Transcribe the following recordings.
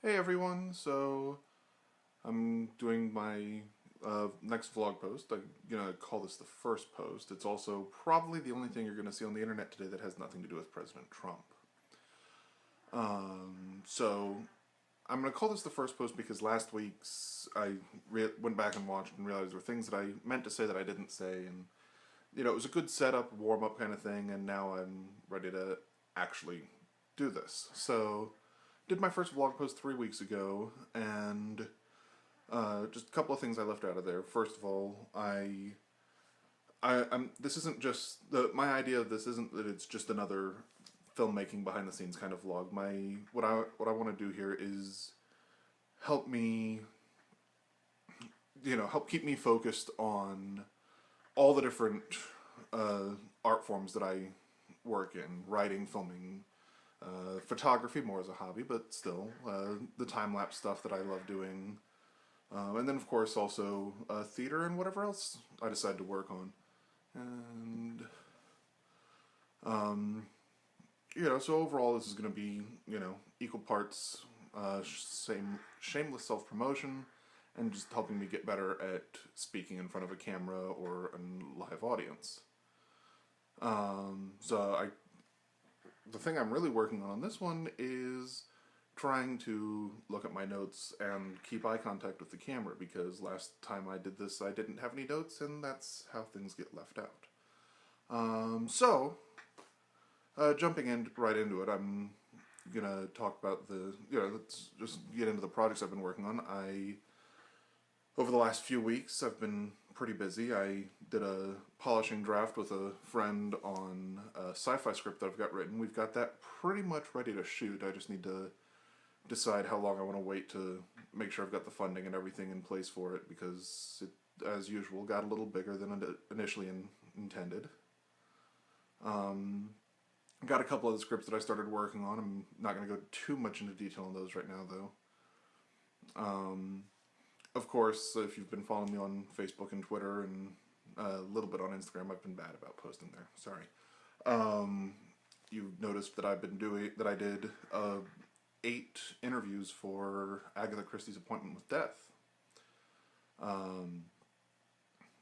Hey everyone, so I'm doing my next vlog post. I'm gonna call this the first post. It's also probably the only thing you're gonna see on the internet today that has nothing to do with President Trump. So I'm gonna call this the first post because last week's I went back and watched and realized there were things that I meant to say that I didn't say, and it was a good setup, warm up kind of thing, and now I'm ready to actually do this. So did my first vlog post 3 weeks ago, and just a couple of things I left out of there. First of all, I'm. This isn't just my idea of this isn't that it's just another filmmaking behind the scenes kind of vlog. What I want to do here is help me, help keep me focused on all the different art forms that I work in: writing, filming, photography more as a hobby, but still the time lapse stuff that I love doing. And then, of course, also theater and whatever else I decide to work on. And, so overall, this is going to be, equal parts shameless self promotion and just helping me get better at speaking in front of a camera or a live audience. So the thing I'm really working on this one is trying to look at my notes and keep eye contact with the camera, because last time I did this I didn't have any notes, and that's how things get left out. Jumping in right into it, I'm gonna talk about let's just get into the projects I've been working on. Over the last few weeks, I've been pretty busy. I did a polishing draft with a friend on a sci-fi script that I've got written. We've got that pretty much ready to shoot. I just need to decide how long I want to wait to make sure I've got the funding and everything in place for it, because it, as usual, got a little bigger than it initially intended. Got a couple of the scripts that I started working on. I'm not going to go too much into detail on those right now, though. Of course, if you've been following me on Facebook and Twitter and a little bit on Instagram, I've been bad about posting there. Sorry. You've noticed that I did 8 interviews for Agatha Christie's Appointment with Death.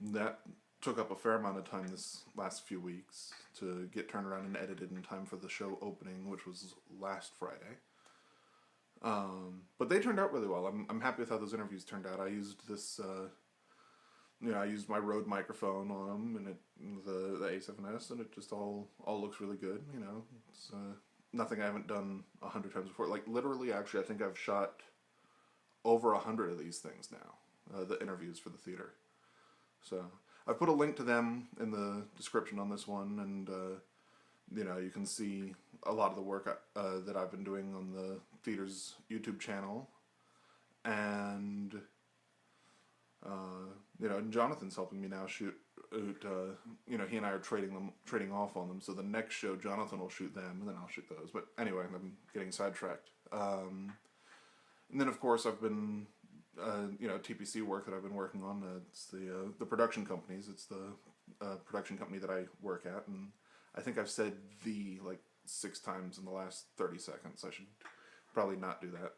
That took up a fair amount of time this last few weeks to get turned around and edited in time for the show opening, which was last Friday. But they turned out really well. I'm happy with how those interviews turned out. I used I used my Rode microphone on them, and the A7S, and it just all looks really good. It's nothing I haven't done 100 times before. Like literally, actually, I think I've shot over 100 of these things now. The interviews for the theater. So I've put a link to them in the description on this one, and you can see a lot of the work that I've been doing on the theater's YouTube channel, and and Jonathan's helping me now shoot. He and I are trading off on them. So the next show, Jonathan will shoot them, and then I'll shoot those. But anyway, I'm getting sidetracked. And then of course I've been TPC work that I've been working on. It's the production companies. It's the production company that I work at, and I think I've said like 6 times in the last 30 seconds. I should probably not do that.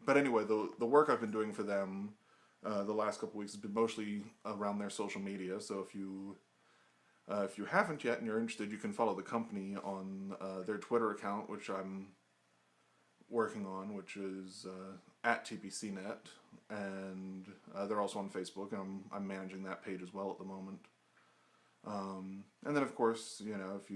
But anyway, the work I've been doing for them the last couple weeks has been mostly around their social media. So if you haven't yet and you're interested, you can follow the company on their Twitter account, which I'm working on, which is at TPCnet, and they're also on Facebook, and I'm managing that page as well at the moment. And then of course, I've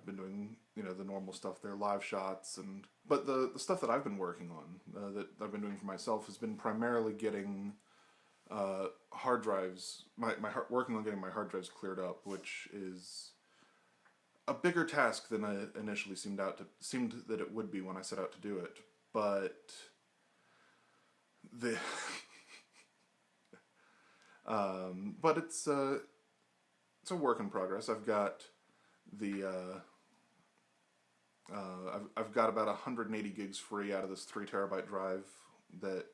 been doing, the normal stuff there, live shots, but the stuff that I've been working on, that I've been doing for myself, has been primarily getting hard drives, working on getting my hard drives cleared up, which is a bigger task than I initially seemed that it would be when I set out to do it. But the but it's a work in progress. I've got I've got about 180 gigs free out of this 3 terabyte drive that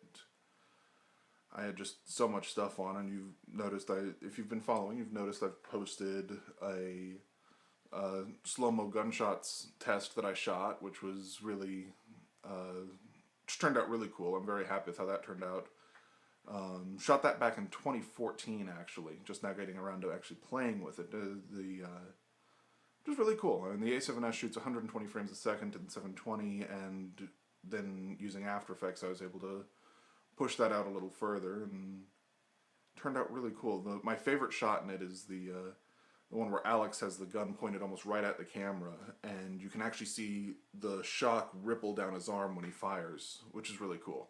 I had just so much stuff on. And you've noticed, if you've been following, you've noticed I've posted a slow-mo gunshots test that I shot, which was really which turned out really cool. I'm very happy with how that turned out. Shot that back in 2014, actually. Just now getting around to actually playing with it. Which is really cool. I mean, the A7S shoots 120 frames a second in 720, and then using After Effects, I was able to push that out a little further, and turned out really cool. My favorite shot in it is the one where Alex has the gun pointed almost right at the camera, and you can actually see the shock ripple down his arm when he fires, which is really cool.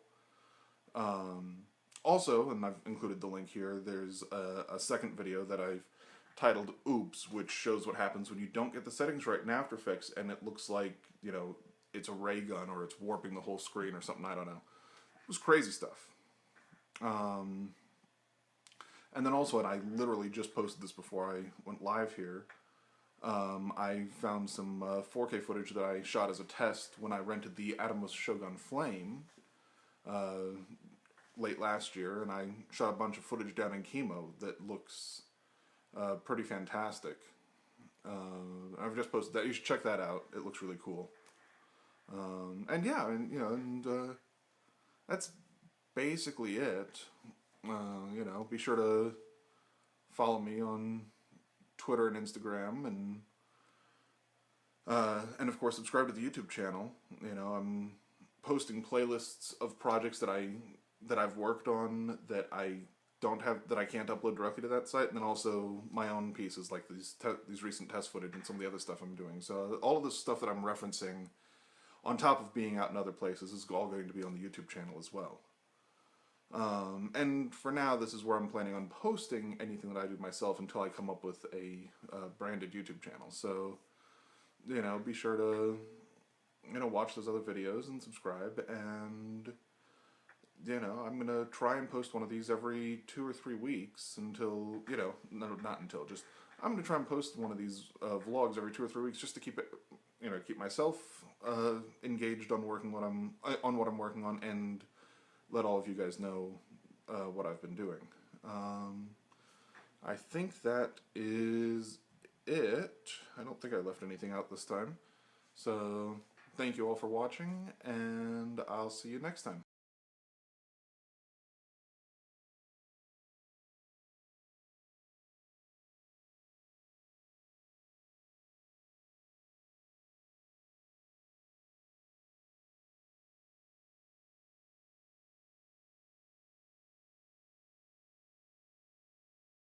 Also, and I've included the link here, there's a second video that I've titled Oops, which shows what happens when you don't get the settings right in After Effects and it looks like, you know, it's a ray gun or it's warping the whole screen or something, I don't know. It was crazy stuff. And then also, and I literally just posted this before I went live here, I found some 4K footage that I shot as a test when I rented the Atomos Shogun Flame late last year, and I shot a bunch of footage down in Chemo that looks pretty fantastic. I've just posted that. You should check that out. It looks really cool. And yeah, and you know, and that's basically it. You know, be sure to follow me on Twitter and Instagram, and of course subscribe to the YouTube channel. You know, I'm posting playlists of projects that I've worked on that I can't upload directly to that site, and then also my own pieces like these recent test footage and some of the other stuff I'm doing. So all of this stuff that I'm referencing, on top of being out in other places, is all going to be on the YouTube channel as well. And for now, this is where I'm planning on posting anything that I do myself until I come up with a branded YouTube channel. So, you know, be sure to, you know, watch those other videos and subscribe, and you know, I'm going to try and post one of these every 2 or 3 weeks until, you know, no, not until, just, I'm going to try and post one of these vlogs every 2 or 3 weeks just to keep it, you know, keep myself engaged on what I'm working on, and let all of you guys know what I've been doing. I think that is it. I don't think I left anything out this time. So, thank you all for watching, and I'll see you next time.